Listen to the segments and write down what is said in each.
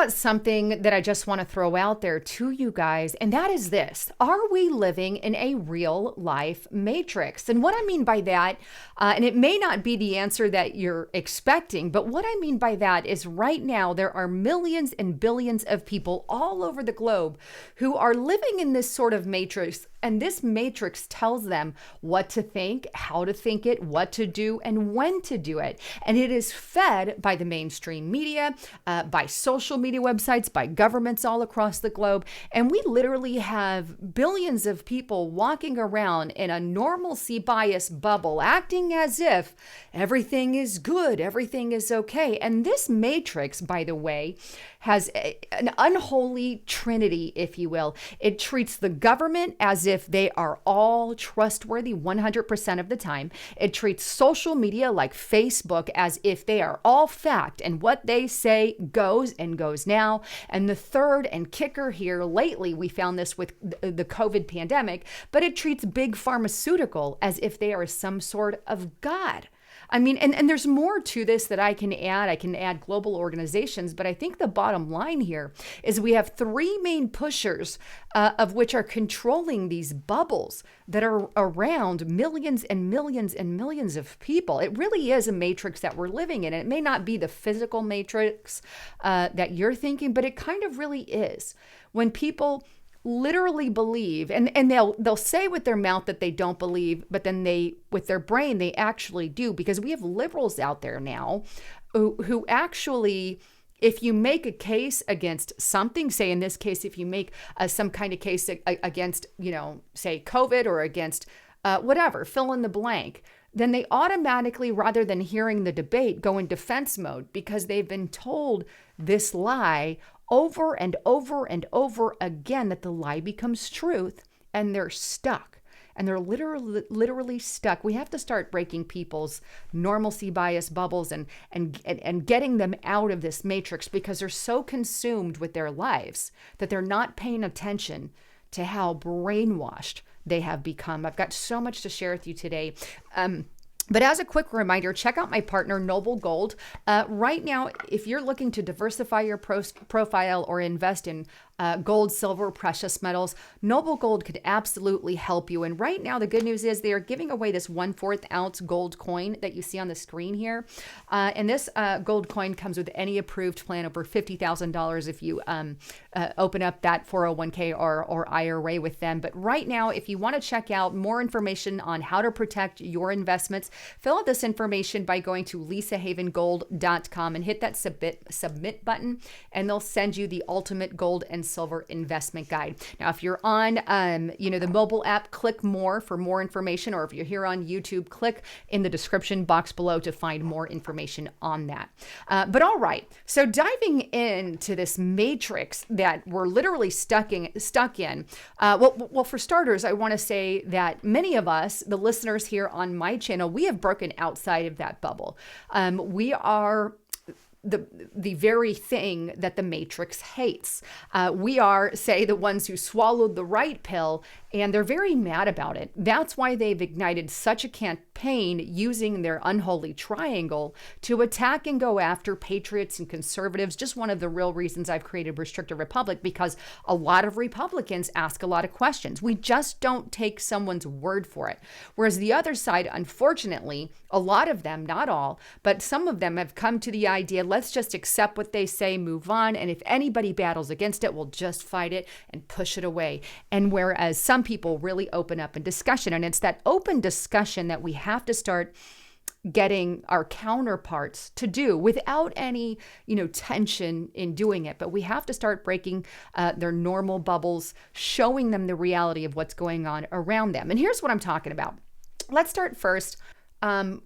got something that I just want to throw out there to you guys, and that is this. Are we living in a real life matrix? And what I mean by that, and it may not be the answer that you're expecting, but what I mean by that is right now there are millions and billions of people all over the globe who are living in this sort of matrix. And this matrix tells them what to think, how to think it, what to do, and when to do it. And it is fed by the mainstream media, by social media websites, by governments all across the globe. And we literally have billions of people walking around in a normalcy bias bubble, acting as if everything is good, everything is okay. And this matrix, by the way, has an unholy trinity, if you will. It treats the government as if they are all trustworthy 100% of the time. It treats social media like Facebook as if they are all fact and what they say goes and goes now. And the third and kicker here, lately we found this with the COVID pandemic, but it treats big pharmaceutical as if they are some sort of God. I mean, and there's more to this that I can add. I can add global organizations, but I think the bottom line here is we have three main pushers of which are controlling these bubbles that are around millions and millions and millions of people. It really is a matrix that we're living in. It may not be the physical matrix that you're thinking, but it kind of really is. When people literally believe, and they'll say with their mouth that they don't believe, but then they, with their brain, they actually do, because we have liberals out there now who actually, if you make a case against something, say in this case, if you make some kind of case against, say COVID or against whatever, fill in the blank, then they automatically, rather than hearing the debate, go in defense mode because they've been told this lie over and over and over again, that the lie becomes truth, and they're stuck. And they're literally stuck. We have to start breaking people's normalcy bias bubbles and getting them out of this matrix, because they're so consumed with their lives that they're not paying attention to how brainwashed they have become. I've got so much to share with you today. But as a quick reminder, check out my partner, Noble Gold. Right now, if you're looking to diversify your profile or invest in gold, silver, precious metals, Noble Gold could absolutely help you. And right now, the good news is they are giving away this 1/4 ounce gold coin that you see on the screen here. And this gold coin comes with any approved plan over $50,000 if you open up that 401k or IRA with them. But right now, if you want to check out more information on how to protect your investments, fill out this information by going to lisahavengold.com and hit that submit button, and they'll send you the ultimate gold and silver investment guide. Now, if you're on, the mobile app, click more for more information, or if you're here on YouTube, click in the description box below to find more information on that. But all right, so diving into this matrix that we're literally stuck in. Well, for starters, I want to say that many of us, the listeners here on my channel, we have broken outside of that bubble. We are the very thing that the matrix hates. We are, say, the ones who swallowed the right pill, and they're very mad about it. That's why they've ignited such a campaign using their unholy triangle to attack and go after patriots and conservatives. Just one of the real reasons I've created Restricted Republic, because a lot of Republicans ask a lot of questions. We just don't take someone's word for it. Whereas the other side, unfortunately, a lot of them, not all, but some of them have come to the idea, let's just accept what they say, move on, and if anybody battles against it, we'll just fight it and push it away. And whereas some people really open up in discussion, and it's that open discussion that we have to start getting our counterparts to do without any, tension in doing it. But we have to start breaking their normal bubbles, showing them the reality of what's going on around them. And here's what I'm talking about. Let's start first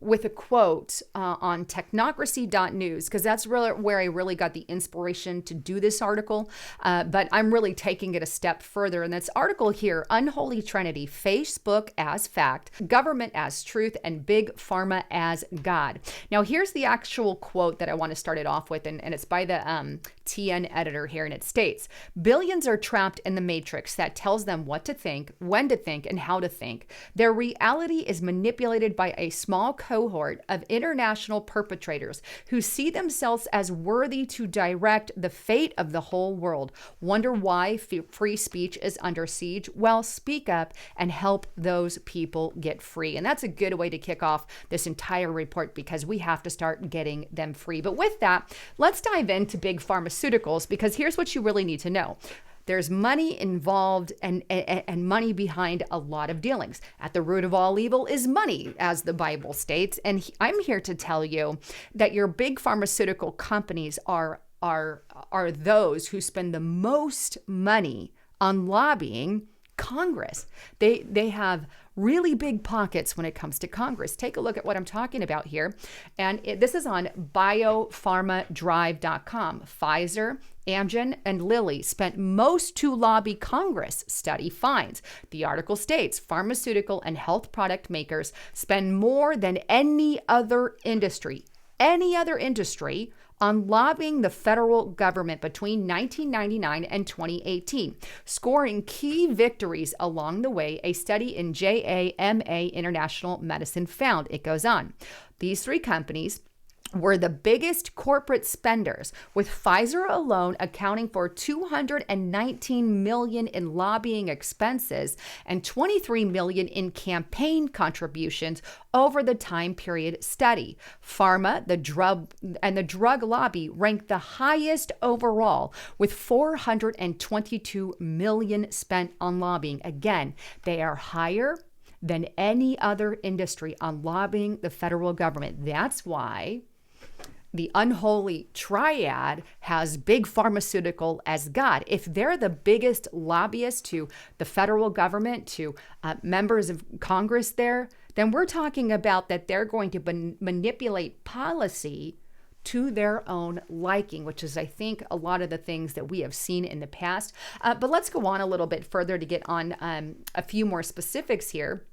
with a quote on technocracy.news, because that's really where I really got the inspiration to do this article. But I'm really taking it a step further. And this article here, Unholy Trinity, Facebook as fact, government as truth, and big pharma as God. Now, here's the actual quote that I want to start it off with, and it's by the TN editor here, and it states, billions are trapped in the matrix that tells them what to think, when to think, and how to think. Their reality is manipulated by a small cohort of international perpetrators who see themselves as worthy to direct the fate of the whole world. Wonder why free speech is under siege? Well, speak up and help those people get free. And that's a good way to kick off this entire report, because we have to start getting them free. But with that, let's dive into big pharmaceuticals, because here's what you really need to know. There's money involved and money behind a lot of dealings. At the root of all evil is money, as the Bible states. And I'm here to tell you that your big pharmaceutical companies are those who spend the most money on lobbying Congress. They have really big pockets when it comes to Congress. Take a look at what I'm talking about here. And this is on biopharmadrive.com. Pfizer, Amgen, and Lilly spent most to lobby Congress, study finds. The article states pharmaceutical and health product makers spend more than any other industry on lobbying the federal government between 1999 and 2018, scoring key victories along the way, a study in JAMA International Medicine found. It goes on. These three companies were the biggest corporate spenders, with Pfizer alone accounting for $219 million in lobbying expenses and $23 million in campaign contributions over the time period study. Pharma, the drug lobby ranked the highest overall, with $422 million spent on lobbying. Again, they are higher than any other industry on lobbying the federal government. That's why the unholy triad has big pharmaceutical as God. If they're the biggest lobbyists to the federal government, to members of Congress there, then we're talking about that they're going to manipulate policy to their own liking, which is, I think, a lot of the things that we have seen in the past. But let's go on a little bit further to get on a few more specifics here.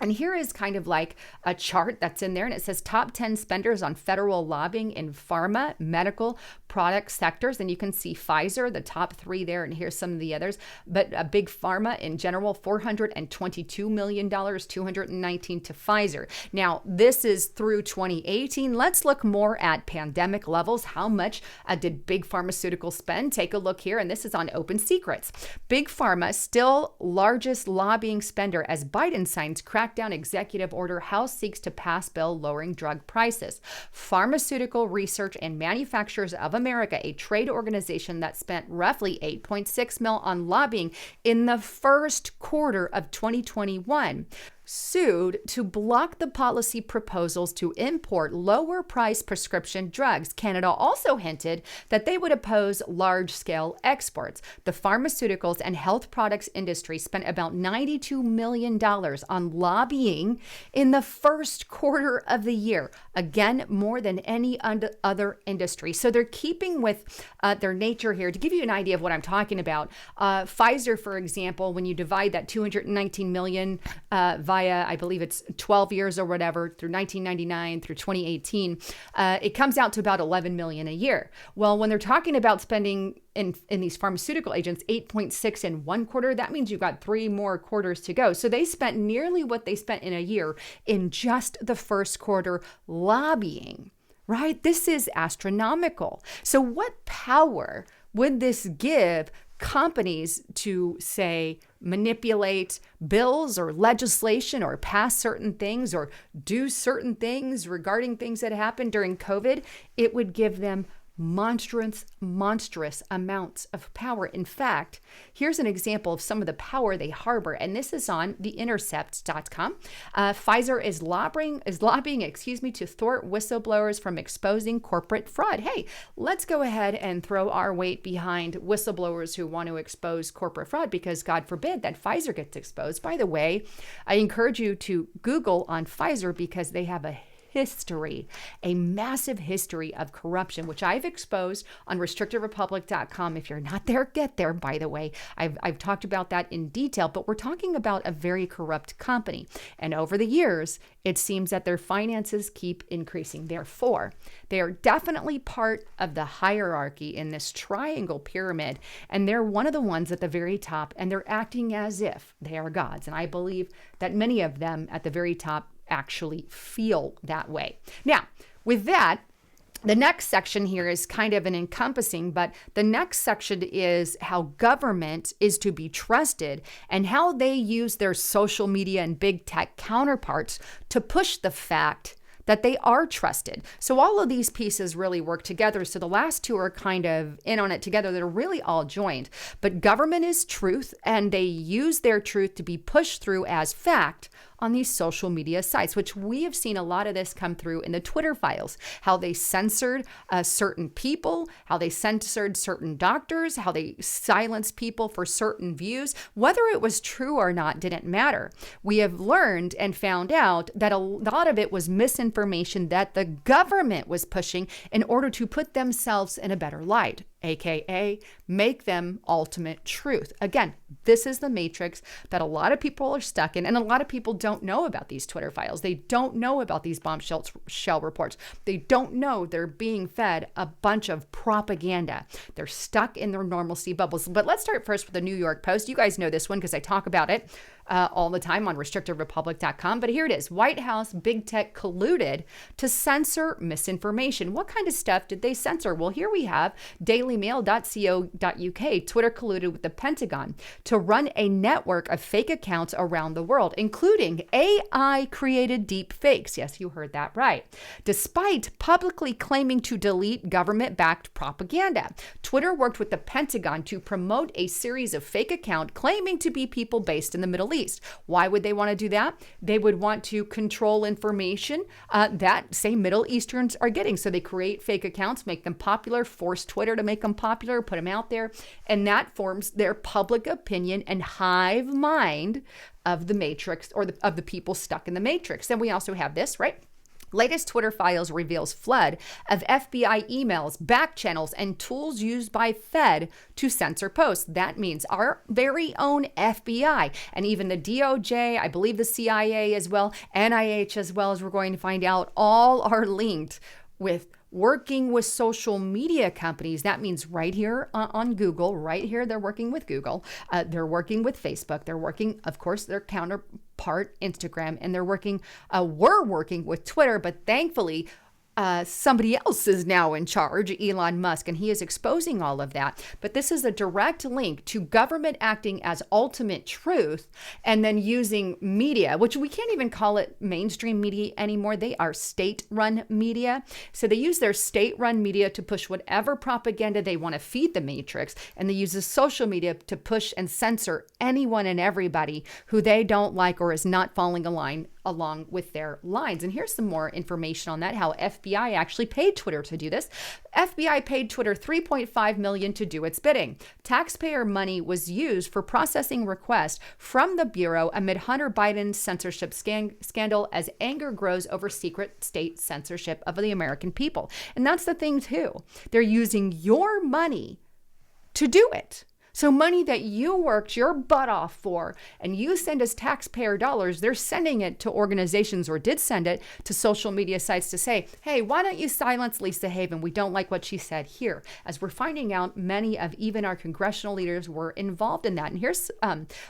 And here is kind of like a chart that's in there, and it says top 10 spenders on federal lobbying in pharma, medical, product sectors. And you can see Pfizer, the top three there, and here's some of the others. But a big pharma in general, $422 million, $219 to Pfizer. Now, this is through 2018. Let's look more at pandemic levels. How much did big pharmaceutical spend? Take a look here, and this is on Open Secrets. Big pharma, still largest lobbying spender as Biden signs crackdown executive order. House seeks to pass bill lowering drug prices. Pharmaceutical Research and Manufacturers of America, a trade organization that spent roughly $8.6 million on lobbying in the first quarter of 2021, sued to block the policy proposals to import lower price prescription drugs. Canada also hinted that they would oppose large-scale exports. The pharmaceuticals and health products industry spent about $92 million on lobbying in the first quarter of the year. Again, more than any other industry. So they're keeping with their nature here. To give you an idea of what I'm talking about, Pfizer, for example, when you divide that $219 million via, I believe it's 12 years or whatever, through 1999 through 2018, it comes out to about $11 million a year. Well, when they're talking about spending in these pharmaceutical agents, 8.6 in one quarter, that means you've got 3 more quarters to go. So they spent nearly what they spent in a year in just the first quarter lobbying, right? This is astronomical. So what power would this give companies to, say, manipulate bills or legislation or pass certain things or do certain things regarding things that happened during COVID? It would give them monstrous amounts of power. In fact, here's an example of some of the power they harbor, and this is on theintercept.com. Pfizer is lobbying, to thwart whistleblowers from exposing corporate fraud. Hey, let's go ahead and throw our weight behind whistleblowers who want to expose corporate fraud, because God forbid that Pfizer gets exposed. By the way, I encourage you to Google on Pfizer, because they have a a massive history of corruption, which I've exposed on restrictedrepublic.com. If you're not there, get there, by the way. I've talked about that in detail, but we're talking about a very corrupt company. And over the years, it seems that their finances keep increasing. Therefore, they are definitely part of the hierarchy in this triangle pyramid, and they're one of the ones at the very top, and they're acting as if they are gods. And I believe that many of them at the very top actually feel that way. Now, with that, the next section here is kind of an encompassing, but the next section is how government is to be trusted and how they use their social media and big tech counterparts to push the fact that they are trusted. So all of these pieces really work together. So the last two are kind of in on it together. They're really all joined. But government is truth, and they use their truth to be pushed through as fact on these social media sites, which we have seen a lot of this come through in the Twitter files, how they censored certain people, how they censored certain doctors, how they silenced people for certain views. Whether it was true or not didn't matter. We have learned and found out that a lot of it was misinformation that the government was pushing in order to put themselves in a better light, aka make them ultimate truth. Again, this is the matrix that a lot of people are stuck in, and a lot of people don't know about these Twitter files. They don't know about these bombshell reports. They don't know they're being fed a bunch of propaganda. They're stuck in their normalcy bubbles. But let's start first with the New York Post. You guys know this one because I talk about it all the time on restrictedrepublic.com. But here it is. White House, big tech colluded to censor misinformation. What kind of stuff did they censor? Well, here we have dailymail.co.uk. Twitter colluded with the Pentagon to run a network of fake accounts around the world, including AI-created deep fakes. Yes, you heard that right. Despite publicly claiming to delete government-backed propaganda, Twitter worked with the Pentagon to promote a series of fake accounts claiming to be people based in the Middle East. Why would they want to do that? They would want to control information that, say, Middle Easterns are getting. So they create fake accounts, make them popular, force Twitter to make them popular, put them out there, and that forms their public opinion and hive mind of the matrix, or of the people stuck in the matrix. Then we also have this, right? Latest Twitter files reveals flood of FBI emails, back channels, and tools used by Fed to censor posts. That means our very own FBI and even the DOJ, I believe the CIA as well, NIH as well, as we're going to find out, all are linked with working with social media companies. That means right here on Google, right here, they're working with Google. They're working with Facebook. They're working, of course, their counterpart, Instagram, and we're working with Twitter, but thankfully, somebody else is now in charge, Elon Musk, and he is exposing all of that. But this is a direct link to government acting as ultimate truth and then using media, which we can't even call it mainstream media anymore. They are state-run media. So they use their state-run media to push whatever propaganda they want to feed the matrix, and they use the social media to push and censor anyone and everybody who they don't like or is not falling along with their lines. And here's some more information on that, how FBI actually paid Twitter to do this. FBI paid Twitter $3.5 million to do its bidding. Taxpayer money was used for processing requests from the Bureau amid Hunter Biden's censorship scandal as anger grows over secret state censorship of the American people. And that's the thing too. They're using your money to do it. So money that you worked your butt off for and you send as taxpayer dollars, they're sending it to organizations, or did send it to social media sites to say, hey, why don't you silence Lisa Haven? We don't like what she said here. As we're finding out, many of even our congressional leaders were involved in that. And here's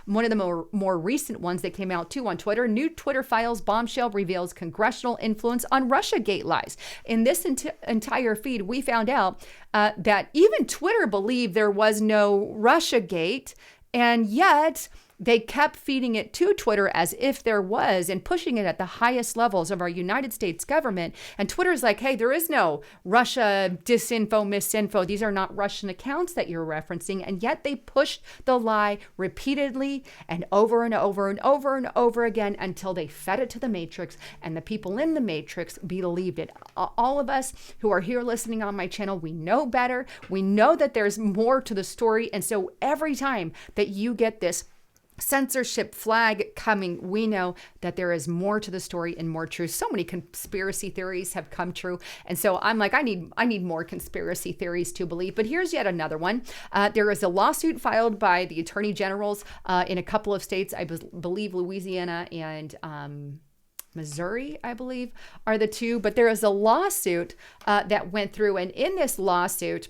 one of the more recent ones that came out too on Twitter. New Twitter files bombshell reveals congressional influence on Russiagate lies. In this entire feed, we found out that even Twitter believed there was no Russiagate, and yet they kept feeding it to Twitter as if there was, and pushing it at the highest levels of our United States government. And Twitter's like, hey, there is no Russia disinfo, misinfo. These are not Russian accounts that you're referencing. And yet they pushed the lie repeatedly and over and over and over and over again until they fed it to the matrix, and the people in the matrix believed it. All of us who are here listening on my channel, we know better. We know that there's more to the story. And so every time that you get this censorship flag coming. We know that there is more to the story and more truth. So many conspiracy theories have come true. And so I'm like, I need more conspiracy theories to believe. But here's yet another one. There is a lawsuit filed by the attorney generals in a couple of states, I believe Louisiana and Missouri, I believe, are the two. But there is a lawsuit that went through. And in this lawsuit,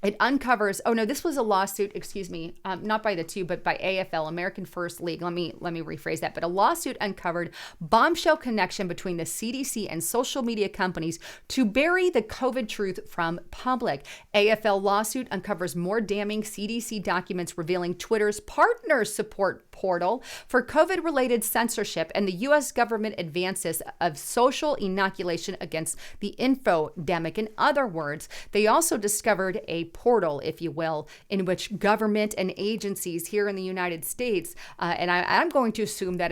it uncovers, oh no, this was a lawsuit, excuse me, not by the two, but by AFL, American First League. Let me rephrase that. But a lawsuit uncovered bombshell connection between the CDC and social media companies to bury the COVID truth from public. AFL lawsuit uncovers more damning CDC documents revealing Twitter's partner support portal for COVID-related censorship and the U.S. government advances of social inoculation against the infodemic. In other words, they also discovered a portal, if you will, in which government and agencies here in the United States, and I'm going to assume that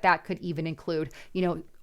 that could even include,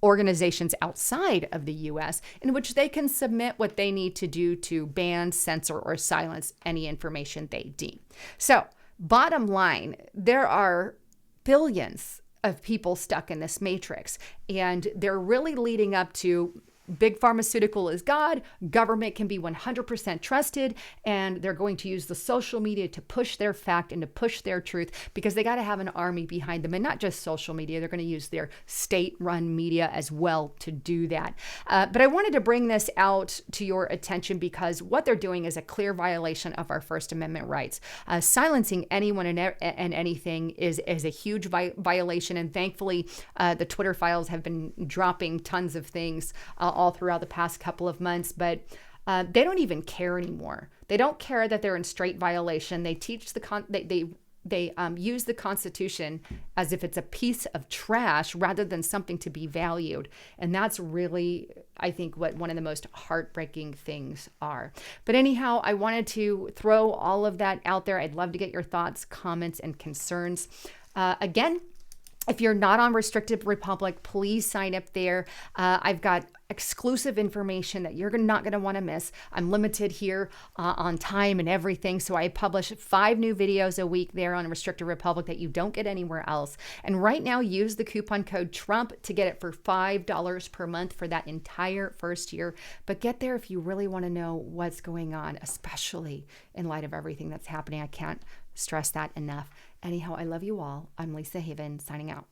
organizations outside of the U.S., in which they can submit what they need to do to ban, censor, or silence any information they deem. So, bottom line, there are billions of people stuck in this matrix, and they're really leading up to big pharmaceutical is God, government can be 100% trusted, and they're going to use the social media to push their fact and to push their truth because they got to have an army behind them, and not just social media. They're going to use their state-run media as well to do that. But I wanted to bring this out to your attention because what they're doing is a clear violation of our First Amendment rights. Silencing anyone and anything is a huge violation, and thankfully the Twitter files have been dropping tons of things all throughout the past couple of months, but they don't even care anymore. They don't care that they're in straight violation. They teach they use the Constitution as if it's a piece of trash rather than something to be valued. And that's really, I think, what one of the most heartbreaking things are. But anyhow, I wanted to throw all of that out there. I'd love to get your thoughts, comments, and concerns. Again, if you're not on Restricted Republic, please sign up there. I've got exclusive information that you're not going to want to miss. I'm limited here on time and everything, so I publish 5 new videos a week there on Restricted Republic that you don't get anywhere else. And right now, use the coupon code TRUMP to get it for $5 per month for that entire first year. But get there if you really want to know what's going on, especially in light of everything that's happening. I can't stress that enough. Anyhow, I love you all. I'm Lisa Haven, signing out.